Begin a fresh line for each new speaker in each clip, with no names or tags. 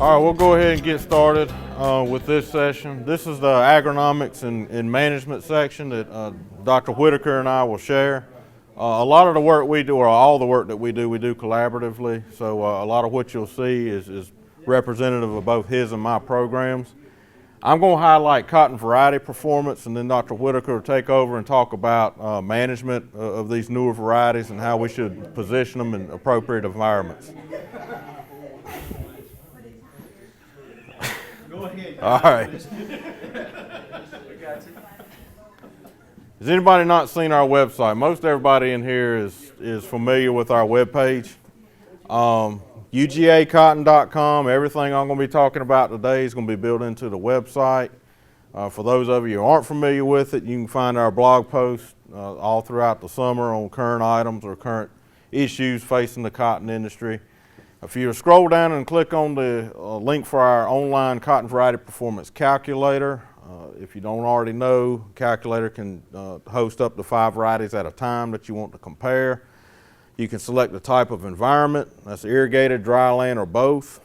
All right, we'll go ahead and get started with this session. This is the agronomics and management section that Dr. Whitaker and I will share. A lot of the work we do, or all the work that we do collaboratively. So a lot of what you'll see is representative of both his and my programs. I'm going to highlight cotton variety performance, and then Dr. Whitaker will take over and talk about management of these newer varieties and how we should position them in appropriate environments.
Go ahead.
All right. Has anybody not seen our website? Most everybody in here is familiar with our webpage. UGAcotton.com. Everything I'm going to be talking about today is going to be built into the website. For those of you who aren't familiar with it, you can find our blog posts all throughout the summer on current items or current issues facing the cotton industry. If you scroll down and click on the link for our online cotton variety performance calculator, if you don't already know, calculator can host up to 5 varieties at a time that you want to compare. You can select the type of environment, that's irrigated, dry land, or both.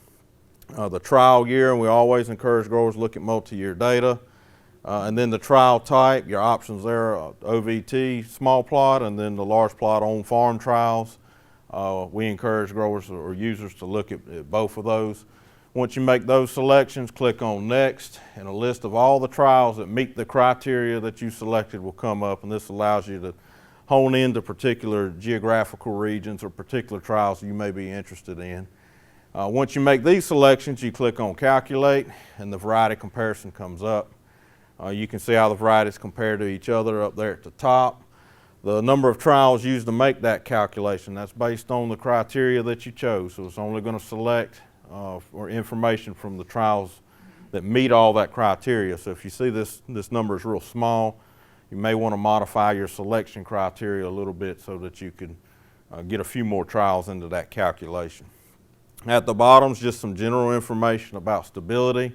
The trial year, and we always encourage growers to look at multi-year data. And then the trial type, your options there are OVT, small plot, and then the large plot on-farm trials. We encourage growers or users to look at both of those. Once you make those selections, click on Next, and a list of all the trials that meet the criteria that you selected will come up, and this allows you to hone into particular geographical regions or particular trials you may be interested in. Once you make these selections, you click on Calculate, and the variety comparison comes up. You can see how the varieties compare to each other up there at the top. The number of trials used to make that calculation, that's based on the criteria that you chose. So it's only going to select for information from the trials that meet all that criteria. So if you see this number is real small, you may want to modify your selection criteria a little bit so that you can get a few more trials into that calculation. At the bottom is just some general information about stability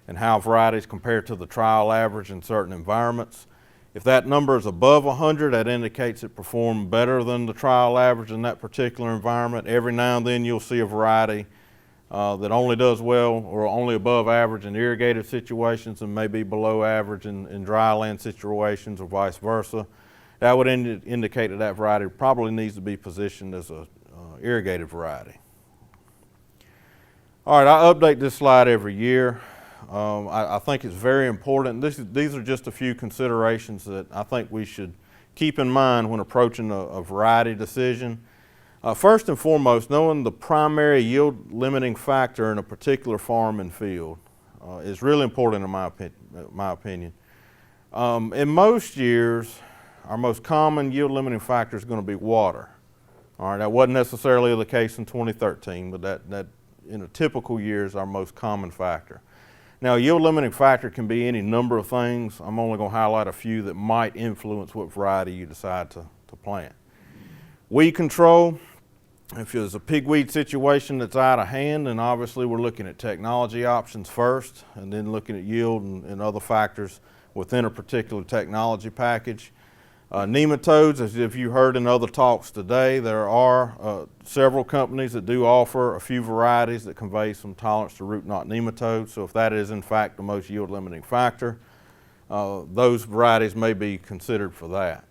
and how varieties compare to the trial average in certain environments. If that number is above 100, that indicates it performed better than the trial average in that particular environment. Every now and then you'll see a variety that only does well or only above average in irrigated situations and maybe below average in dry land situations or vice versa. That would indicate that that variety probably needs to be positioned as a irrigated variety. All right, I update this slide every year. I think it's very important. These are just a few considerations that I think we should keep in mind when approaching a variety decision. First and foremost, knowing the primary yield limiting factor in a particular farm and field is really important in my opinion. In most years, our most common yield limiting factor is going to be water. All right, that wasn't necessarily the case in 2013, but that in a typical year is our most common factor. Now, yield limiting factor can be any number of things. I'm only going to highlight a few that might influence what variety you decide to plant. Weed control, if there's a pigweed situation that's out of hand, then obviously we're looking at technology options first, and then looking at yield and other factors within a particular technology package. Nematodes, as if you heard in other talks today, there are several companies that do offer a few varieties that convey some tolerance to root knot nematodes. So if that is in fact the most yield limiting factor, those varieties may be considered for that.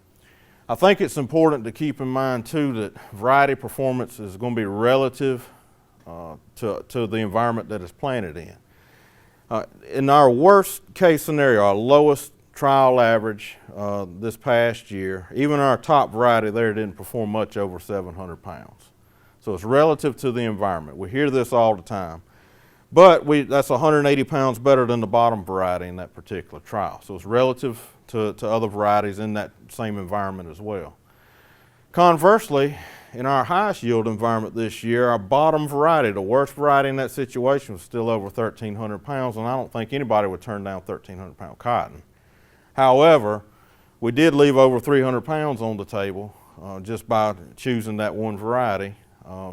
I think it's important to keep in mind too that variety performance is going to be relative to the environment that it's planted in. In our worst case scenario, our lowest trial average this past year, even our top variety there didn't perform much over 700 pounds. So it's relative to the environment. We hear this all the time. But that's 180 pounds better than the bottom variety in that particular trial. So it's relative to other varieties in that same environment as well. Conversely, in our highest yield environment this year, our bottom variety, the worst variety in that situation, was still over 1,300 pounds, and I don't think anybody would turn down 1,300 pound cotton. However, we did leave over 300 pounds on the table just by choosing that one variety.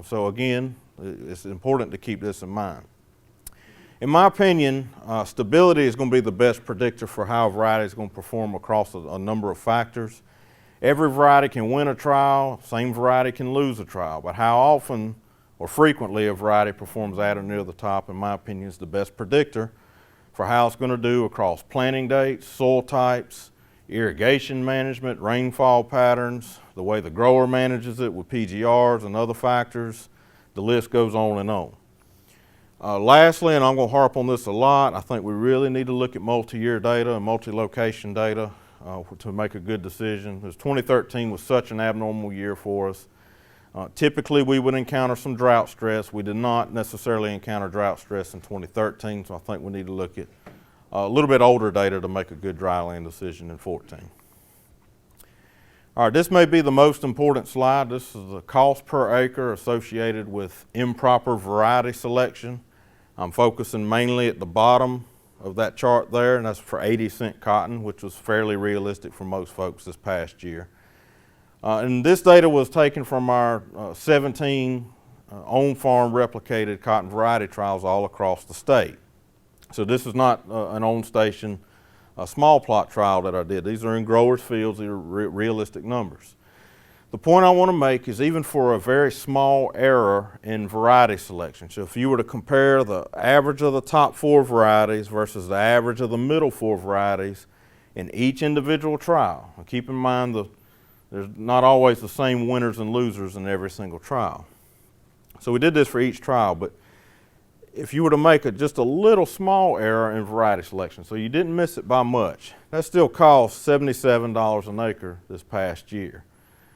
So again, it's important to keep this in mind. In my opinion, stability is going to be the best predictor for how a variety is going to perform across a number of factors. Every variety can win a trial, same variety can lose a trial, but how often or frequently a variety performs at or near the top, in my opinion, is the best predictor for how it's going to do across planting dates, soil types, irrigation management, rainfall patterns, the way the grower manages it with PGRs and other factors. The list goes on and on. Lastly, and I'm going to harp on this a lot, I think we really need to look at multi-year data and multi-location data to make a good decision. Because 2013 was such an abnormal year for us. Typically, we would encounter some drought stress. We did not necessarily encounter drought stress in 2013, so I think we need to look at a little bit older data to make a good dryland decision in 2014. All right, this may be the most important slide. This is the cost per acre associated with improper variety selection. I'm focusing mainly at the bottom of that chart there, and that's for 80-cent cotton, which was fairly realistic for most folks this past year. And this data was taken from our 17 on-farm replicated cotton variety trials all across the state. So this is not an on-station small plot trial that I did. These are in growers' fields. These are realistic numbers. The point I want to make is even for a very small error in variety selection, so if you were to compare the average of the top 4 varieties versus the average of the middle 4 varieties in each individual trial, and keep in mind there's not always the same winners and losers in every single trial. So we did this for each trial, but if you were to make just a little small error in variety selection, so you didn't miss it by much, that still cost $77 an acre this past year.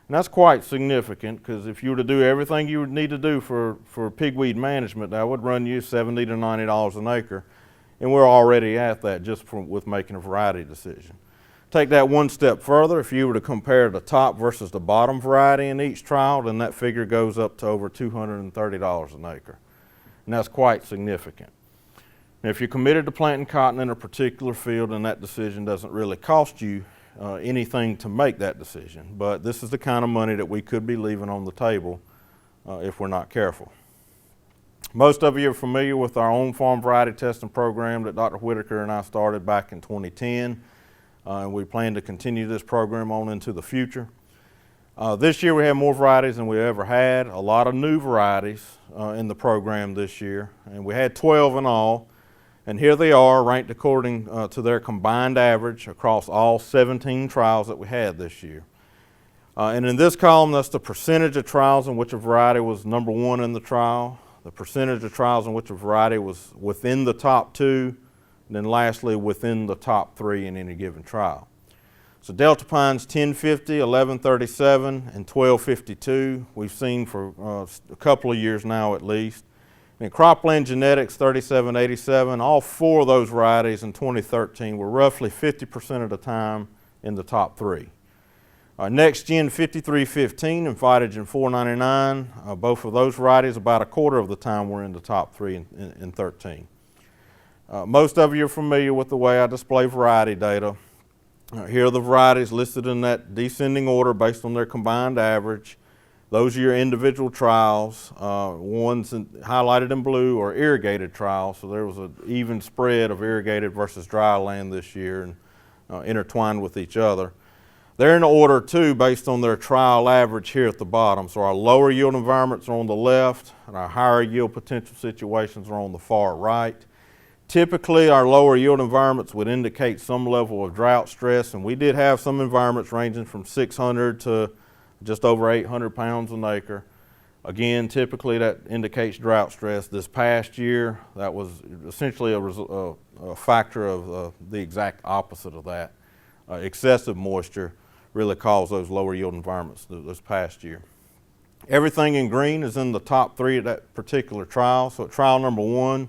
And that's quite significant, because if you were to do everything you would need to do for pigweed management, that would run you $70 to $90 an acre, and we're already at that just with making a variety decision. Take that one step further. If you were to compare the top versus the bottom variety in each trial, then that figure goes up to over $230 an acre. And that's quite significant. Now, if you're committed to planting cotton in a particular field, then that decision doesn't really cost you anything to make that decision. But this is the kind of money that we could be leaving on the table if we're not careful. Most of you are familiar with our own farm variety testing program that Dr. Whitaker and I started back in 2010. And we plan to continue this program on into the future. This year we have more varieties than we ever had, a lot of new varieties in the program this year, and we had 12 in all, and here they are ranked according to their combined average across all 17 trials that we had this year. And in this column, that's the percentage of trials in which a variety was number 1 in the trial, the percentage of trials in which a variety was within the top 2, and then lastly, within the top 3 in any given trial. So Delta Pines 1050, 1137, and 1252 we've seen for a couple of years now at least. And Cropland Genetics 3787, all 4 of those varieties in 2013 were roughly 50% of the time in the top 3. Next Gen 5315 and Phytogen 499, both of those varieties about a quarter of the time were in the top 3 in 13. Most of you are familiar with the way I display variety data. Here are the varieties listed in that descending order based on their combined average. Those are your individual trials. Ones highlighted in blue are irrigated trials, so there was an even spread of irrigated versus dry land this year and intertwined with each other. They're in order too based on their trial average here at the bottom. So our lower yield environments are on the left and our higher yield potential situations are on the far right. Typically, our lower yield environments would indicate some level of drought stress, and we did have some environments ranging from 600 to just over 800 pounds an acre. Again, typically that indicates drought stress. This past year, that was essentially a factor of the exact opposite of that. Excessive moisture really caused those lower yield environments this past year. Everything in green is in the top 3 of that particular trial. So at trial number 1,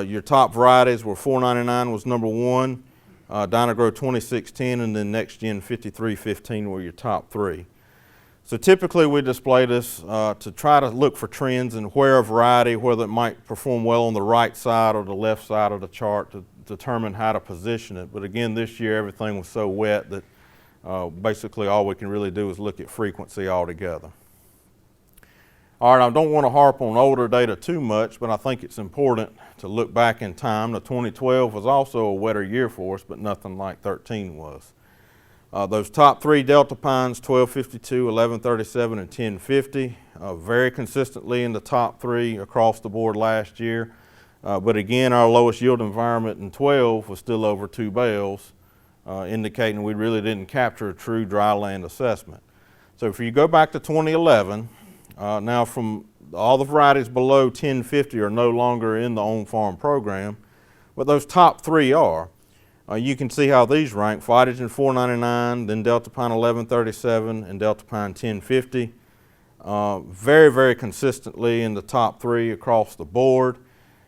your top varieties were 499 was number 1, Dynagro 2610, and then Next Gen 5315 were your top 3. So typically we display this to try to look for trends in where a variety, whether it might perform well on the right side or the left side of the chart to determine how to position it. But again, this year everything was so wet that basically all we can really do is look at frequency altogether. All right, I don't want to harp on older data too much, but I think it's important to look back in time. The 2012 was also a wetter year for us, but nothing like 13 was. Those top three Delta pines, 1252, 1137, and 1050, very consistently in the top three across the board last year. But again, our lowest yield environment in 12 was still over 2 bales, indicating we really didn't capture a true dry land assessment. So if you go back to 2011, now from all the varieties below 1050 are no longer in the on-farm program, but those top three are. You can see how these rank: Phytogen 499, then Delta Pine 1137, and Delta Pine 1050. Very, very consistently in the top three across the board.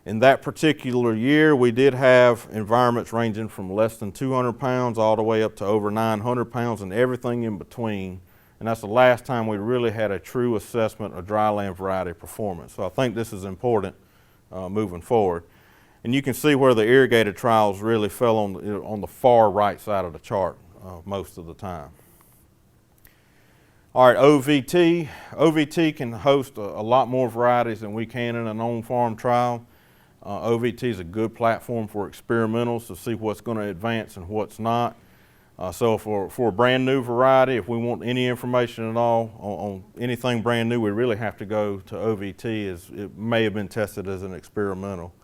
In that particular year, we did have environments ranging from less than 200 pounds all the way up to over 900 pounds and everything in between. And that's the last time we really had a true assessment of dryland variety performance. So I think this is important moving forward. And you can see where the irrigated trials really fell on the far right side of the chart most of the time. All right, OVT. OVT can host a lot more varieties than we can in an on-farm trial. OVT is a good platform for experimentals to see what's going to advance and what's not. So for a brand new variety, if we want any information at all on anything brand new, we really have to go to OVT, as it may have been tested as an experimental.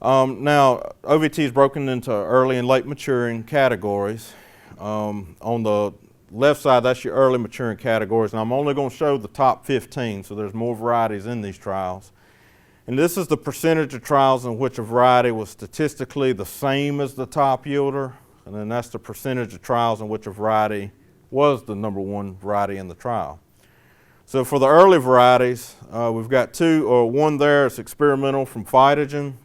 Now, OVT is broken into early and late maturing categories. On the left side, that's your early maturing categories, and I'm only going to show the top 15, so there's more varieties in these trials. And this is the percentage of trials in which a variety was statistically the same as the top yielder, and then that's the percentage of trials in which a variety was the number one variety in the trial. So for the early varieties, we've got one there, it's experimental from Phytogen.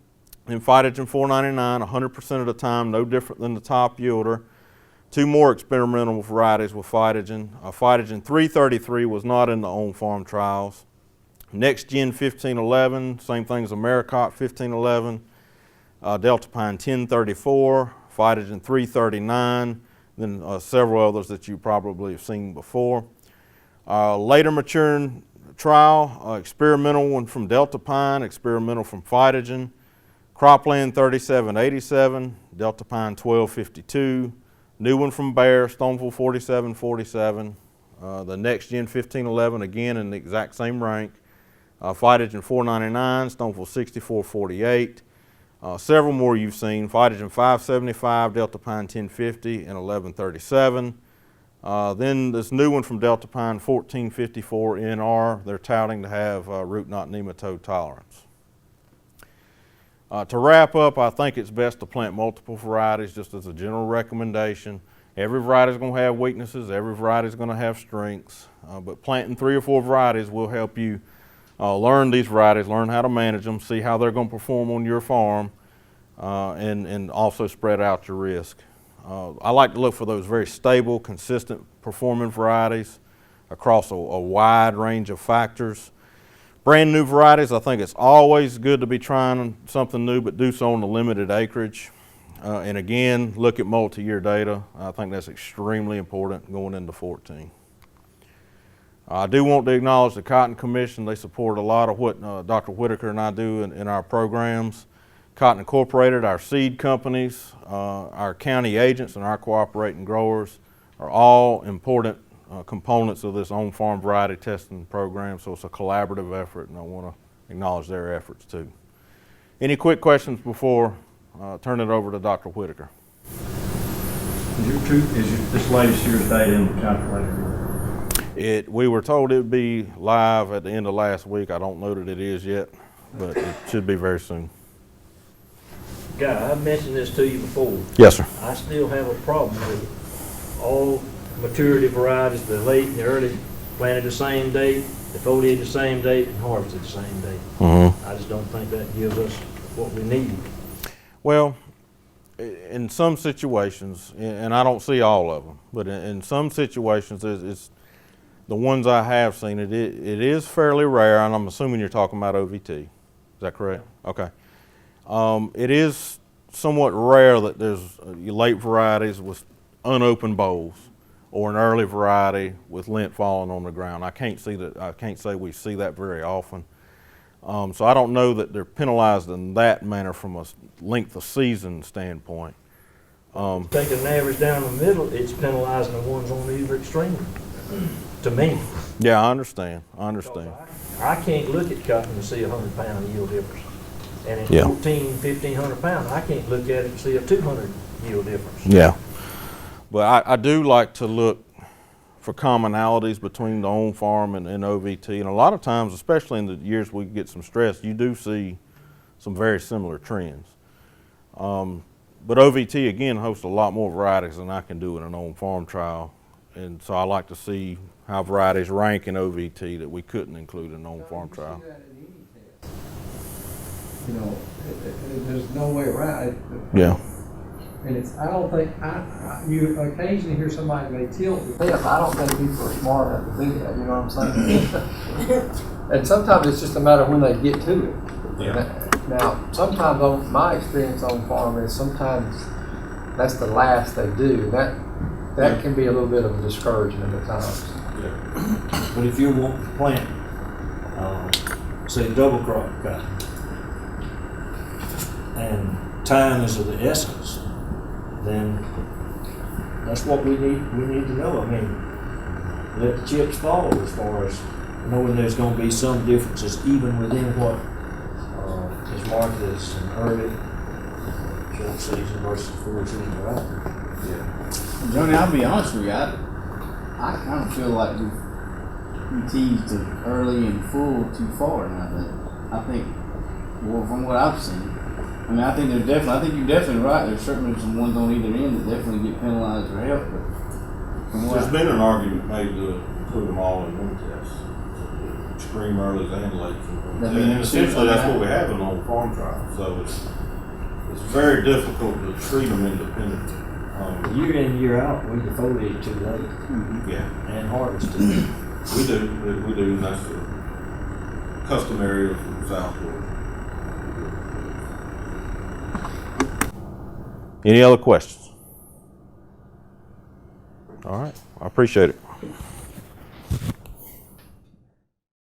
And Phytogen 499, 100% of the time, no different than the top yielder. Two more experimental varieties with Phytogen. Phytogen 333 was not in the on-farm trials. Next Gen 1511, same thing as Americot 1511. Delta Pine 1034, Phytogen 339, then several others that you probably have seen before. Later maturing trial, experimental one from Delta Pine, experimental from Phytogen. Cropland 3787, Delta Pine 1252, new one from Bayer, Stoneville 4747, the Next Gen 1511 again in the exact same rank, Phytogen 499, Stoneville 6448, several more you've seen, Phytogen 575, Delta Pine 1050 and 1137. Then this new one from Delta Pine 1454 NR, they're touting to have root knot nematode tolerance. To wrap up, I think it's best to plant multiple varieties just as a general recommendation. Every variety is going to have weaknesses, every variety is going to have strengths, but planting 3 or 4 varieties will help you learn these varieties, learn how to manage them, see how they're going to perform on your farm, and also spread out your risk. I like to look for those very stable, consistent performing varieties across a wide range of factors. Brand new varieties, I think it's always good to be trying something new, but do so on a limited acreage. And again, look at multi-year data. I think that's extremely important going into 14. I do want to acknowledge the Cotton Commission. They support a lot of what Dr. Whitaker and I do in our programs. Cotton Incorporated, our seed companies, our county agents, and our cooperating growers are all important components of this on-farm variety testing program, so it's a collaborative effort, and I want to acknowledge their efforts too. Any quick questions before I turn it over to Dr. Whitaker?
Is this latest year's data in the calculator?
We were told it would be live at the end of last week. I don't know that it is yet, but it should be very soon.
Guy, I've mentioned this to you before.
Yes, sir.
I still have a problem with all maturity varieties, the late and the early, planted the same date, the foliated the same date, and harvested the same date. I just don't think that gives us what we need.
Well, in some situations, and I don't see all of them, but in some situations, it's the ones I have seen, it is fairly rare, and I'm assuming you're talking about OVT. Is that correct? Okay. It is somewhat rare that there's late varieties with unopened bolls, or an early variety with lint falling on the ground. I can't say we see that very often. So I don't know that they're penalized in that manner from a length of season standpoint.
Taking an average down the middle, it's penalizing the ones on either extreme, to me.
Yeah, I understand. I understand.
I can't look at cotton and see a 100-pound yield difference. And in
Yeah.
1,500 pounds, I can't look at it and see a 200 yield difference.
Yeah. But I do like to look for commonalities between the on-farm and OVT. And a lot of times, especially in the years we get some stress, you do see some very similar trends. But OVT, again, hosts a lot more varieties than I can do in an on-farm trial. And so I like to see how varieties rank in OVT that we couldn't include in an on-farm trial.
You know, there's no way around it.
Yeah.
And it's, I don't think, you occasionally hear somebody may tilt the test. I don't think people are smart enough to do that, you know what I'm saying? And sometimes it's just a matter of when they get to it.
Yeah.
Now, sometimes on my experience on farm is sometimes that's the last they do. That can be a little bit of a discouragement at times.
Yeah. But if you want to plant, say double crop cotton, and time is of the essence, then that's what we need. We need to know. I mean, let the chips fall as far as knowing there's going to be some differences even within what is marketed as an early short season versus full season variety.
Yeah. Johnny, I'll be honest with you. I kind of feel like we teased the early and full too far now. I think, well, from what I've seen, I mean, I think you're definitely right. There's certainly some ones on either end that definitely get penalized for help. But from what
There's been an argument made to include them all in one test. Extreme earlys and lates. And essentially that's what we have in on-farm trials. So it's very difficult to treat them independently.
Year in, year out, we defoliate too late.
Yeah.
And harvested.
We do, and that's the customary of South Florida. Any other questions? All right, I appreciate it.